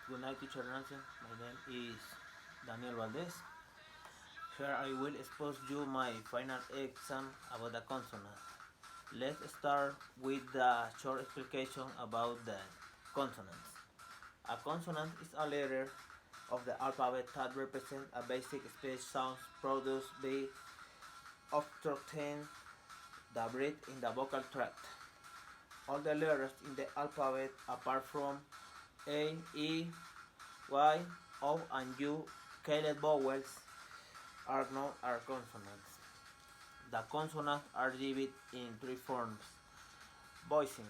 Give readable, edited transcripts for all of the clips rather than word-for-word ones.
Good night, teacher Nancy. My name is Daniel Valdes. Here I will expose you my final exam about the consonant. Let's start with the short explanation about the consonants. A consonant is a letter of the alphabet that represents a basic speech sound produced by obstructing the breath in the vocal tract. All the letters in the alphabet apart from A, E, Y, O, and U scaled vowels are known as consonants. The consonants are divided in three forms. Voicing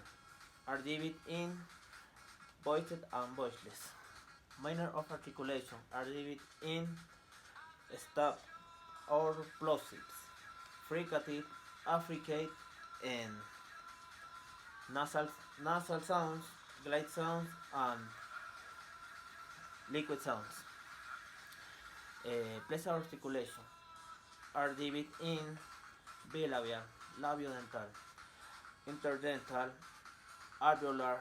are divided in voiced and voiceless. Manner of articulation are divided in stop or plosives, fricative, affricate, and nasal, nasal sounds, glide sounds, and liquid sounds. Place of articulation are divided in bilabial, labiodental, interdental, alveolar,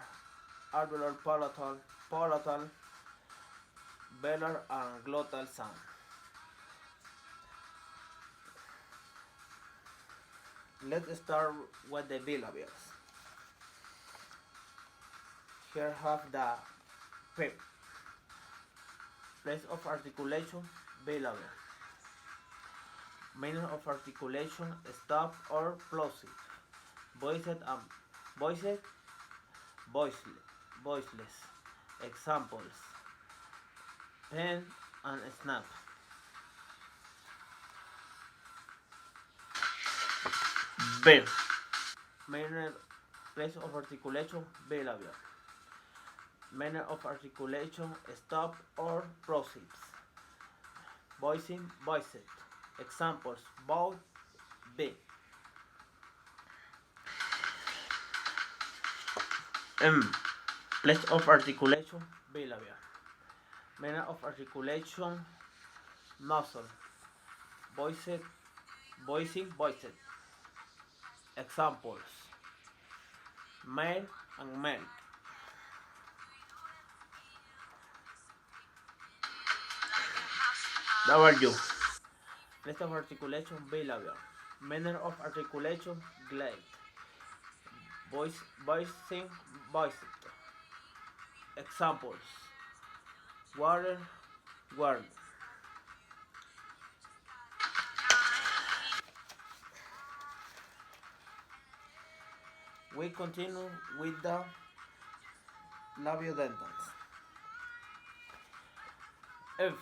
alveolar palatal, palatal, velar, and glottal sound. Let's start with the bilabials. Here have the PEP, place of articulation, bilabial. Manner of articulation, stop or plosive. Voiced and voiced, voiceless. voiceless. Examples: pen and snap. B. Manner place of articulation, bilabial. Manner of articulation, stop or proceeds. Voicing, voiced. Examples: both, B. M. Place of articulation, bilabial. Manner of articulation, nasal. Voiced, voicing, voiced. Examples: male and milk. W. Place of articulation, bilabial. Manner of articulation, glide. Voicing, voiced. Examples: water, word. We continue with the labiodentals. F.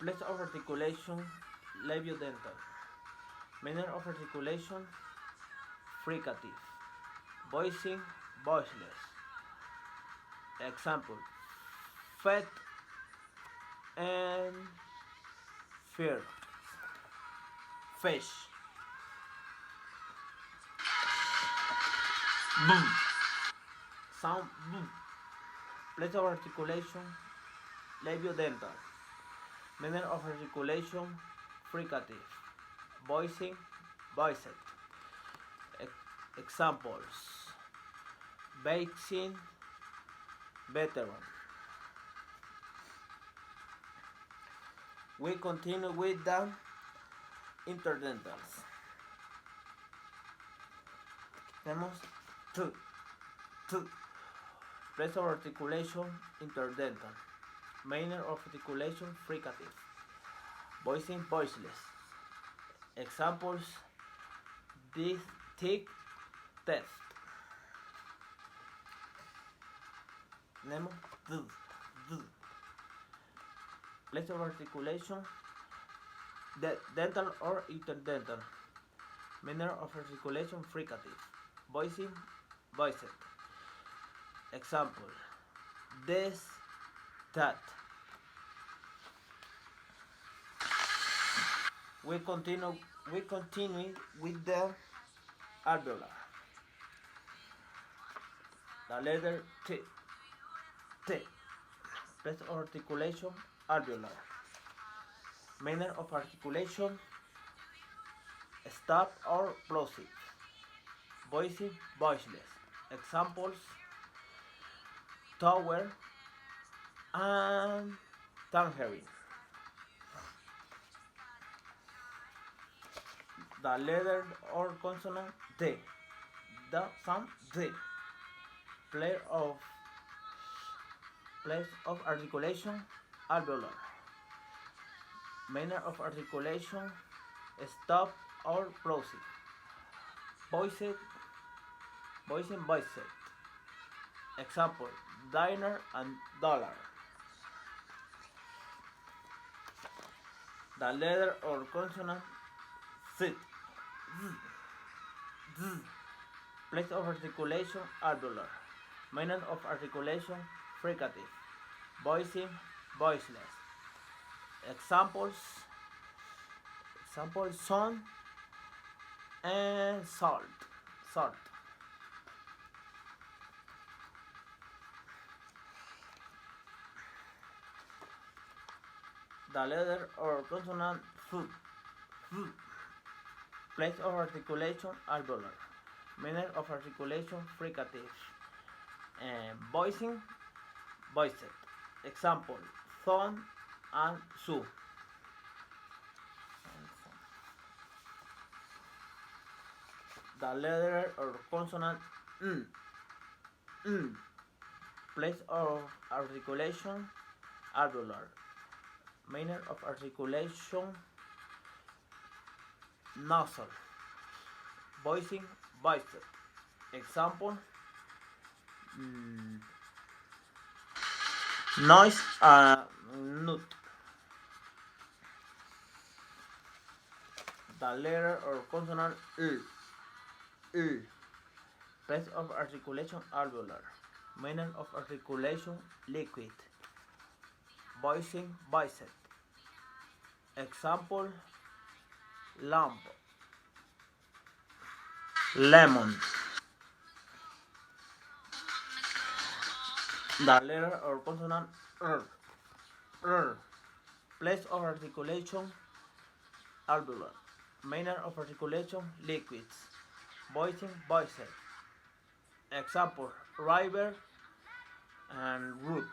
Place of articulation, labiodental. Manner of articulation, fricative. Voicing, voiceless. Example: fat and fear. Fish. Boom. Sound boom. Place of articulation, labiodental. Manner of articulation, fricative. Voicing, voiced. Examples: vaccine, veteran. We continue with the interdentals. Tenemos two, two. Place of articulation, interdental. Manner of articulation, fricative. Voicing, voiceless. Examples: this tick test. Nemo, d, d. Place of articulation, dental or interdental. Manner of articulation, fricative. Voicing, voiced. Example: this, that. We continue with the alveolar. The letter T. T. Place of articulation, alveolar. Manner of articulation, stop or plosive. Voicing, voiceless. Examples: tower, and tangerine. The letter or consonant D. The sound D. Place of place of articulation alveolar. Manner of articulation stop or proceed. Voiced, voicing voiced. Example: diner and dollar. The letter or consonant Z. Z. Place of articulation alveolar. Manner of articulation fricative. Voicing voiceless. Examples: son and salt. Salt. The letter or consonant food. Place of articulation alveolar. Manner of articulation fricative. Voicing voiced. Example: thon and su. The letter or consonant n. Place of articulation alveolar. Manner of articulation nasal. Voicing voiced. Example: noise nut. The letter or consonant l. Place of articulation alveolar. Manner of articulation liquid. Voicing voiced. Example: lamp, lemon. The letter or consonant r. Place of articulation alveolar. Manner of articulation liquids. Voicing voiced. Example: river and root.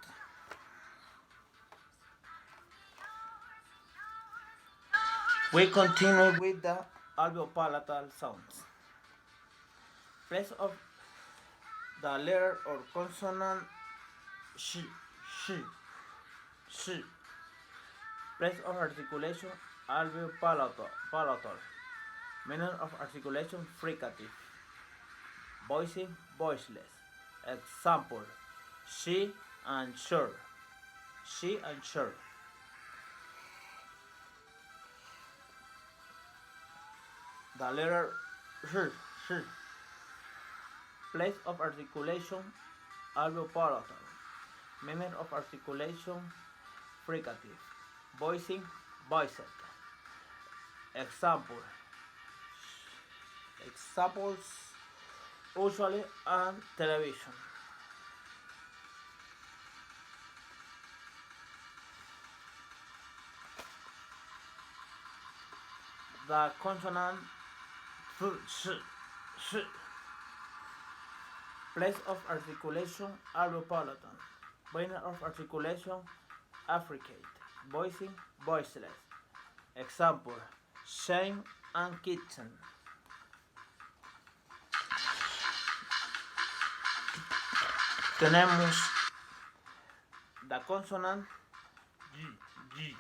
We continue with the alveopalatal sounds. Place of the letter or consonant sh. Place of articulation alveopalatal. Manner of articulation fricative. Voicing voiceless. Example: she and sure. She and sure. The letter sh. Place of articulation alveopalatal. Manner of articulation fricative. Voicing voiced. Examples usually on television. The consonant sh. Place of articulation alveopalatal. Manner of articulation affricate. Voicing voiceless. Example: shame and kitchen. Tenemos the consonant G.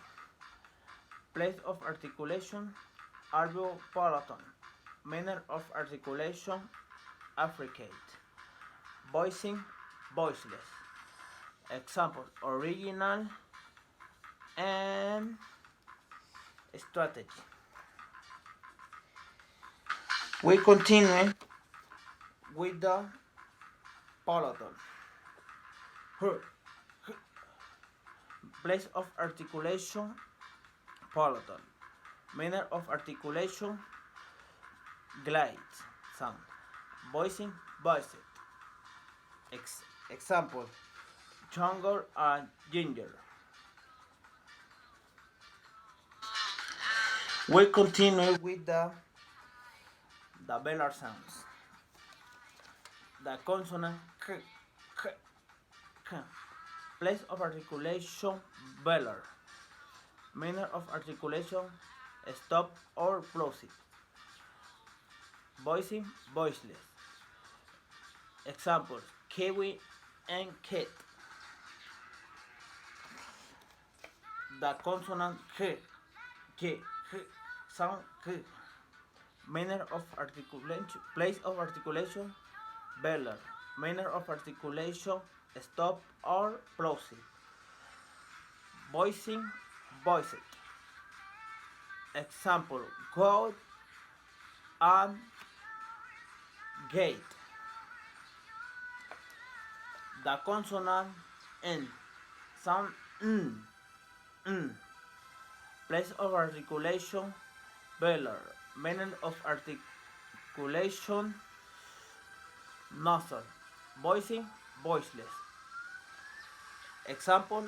Place of articulation alveopalatal. Manner of articulation affricate. Voicing voiceless. Example: original and strategy. We continue with the palatal. Place of articulation palatal. Manner of articulation glide sound. Voicing voiced. Example: jungle and ginger. We continue with the velar sounds. The consonant k. Place of articulation velar. Manner of articulation stop or plosive. Voicing voiceless. Examples kiwi and cat. The consonant k, sound k. Manner of articulation, place of articulation, velar. Manner of articulation, stop or plosive. Voicing, voiced. Example, go and gate. The consonant n, sound n. Place of articulation, velar. Manner of articulation, nasal. Voicing, voiceless. Example,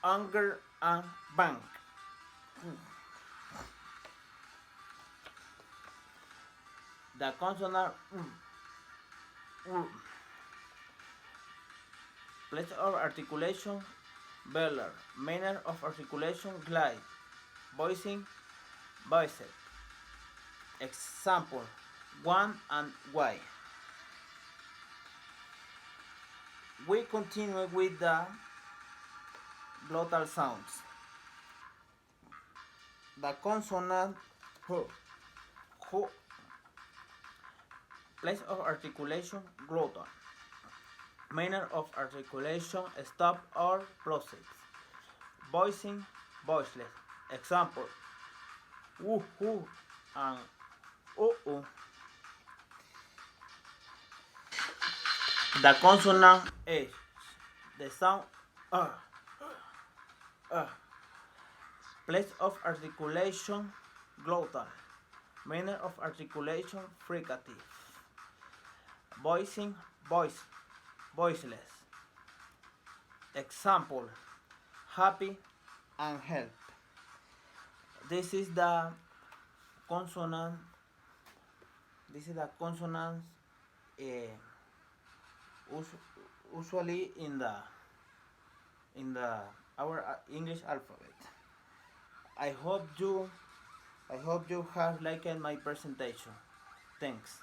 anger and bank. The consonant place of articulation, velar. Manner of articulation, glide. Voicing, voiced. Example, one and y. We continue with the glottal sounds. The consonant h. Place of articulation, glottal. Manner of articulation, stop or plosive. Voicing, voiceless. Example, woo and uh. The consonant h. The sound Place of articulation, glottal. Manner of articulation, fricative. Voicing, voiceless. Example, happy and help. This is the consonant. Usually in the our English alphabet. I hope you have liked my presentation. Thanks.